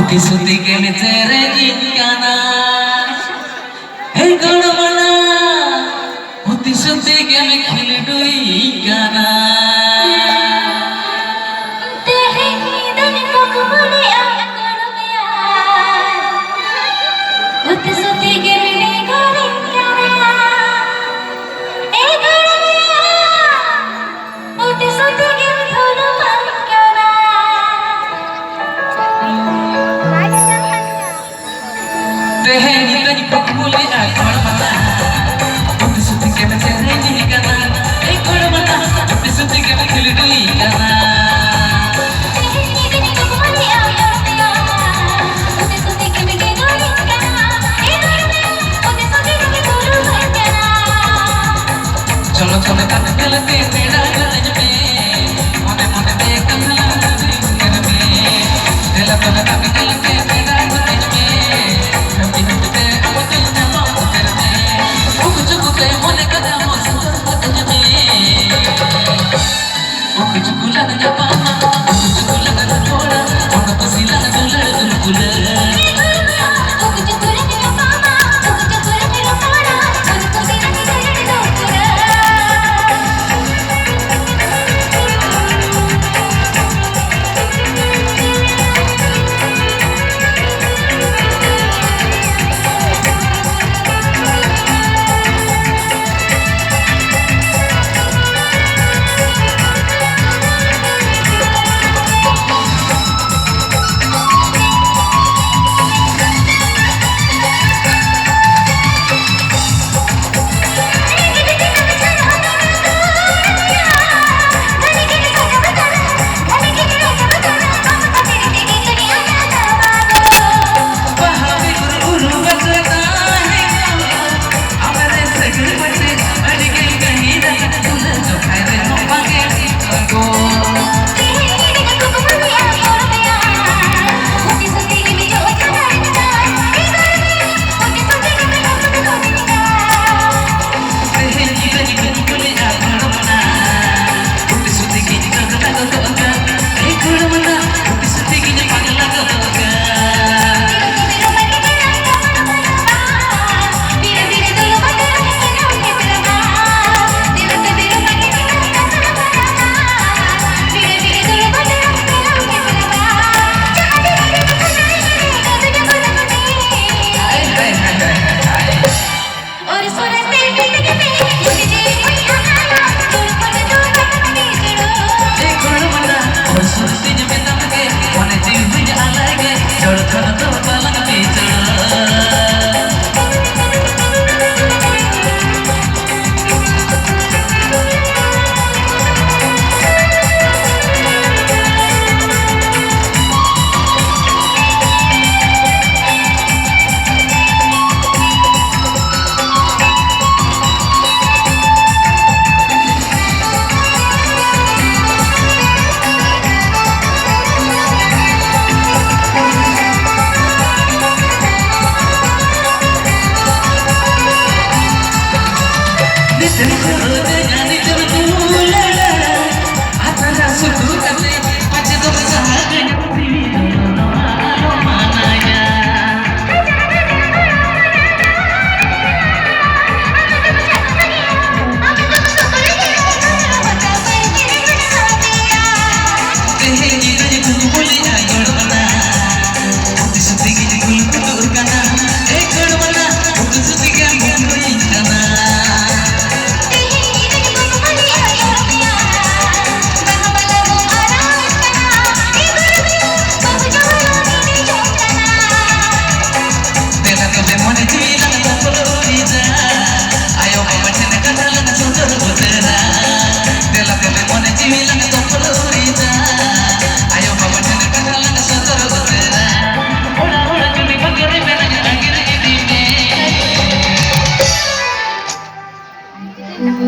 Uti suti kene cere inkana Hey godamana Uti suti kene khildu inkana Tehe hidani kokmule agadumya Uti suti kene gorinkana Hey godamya Uti suti kene tholu pankana Tehe hidani kokmule agadumya Uti suti kene cere inkana Hey godamana Uti suti kene khildu inkana Cholo cholo kat galate tera galaj mein mone mone dekh hala kar mein dela tola kat galate tera galaj mein khabhi hante awatul na maaf kar mein uk jugte mone kada mo sanjal bataj mein uk jugula na pama uk jugula na thoda on pasila na dulad dulkula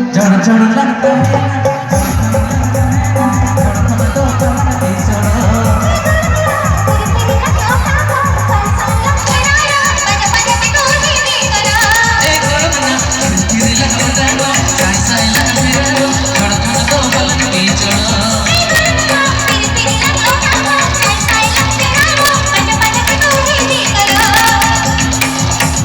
Jangan langkah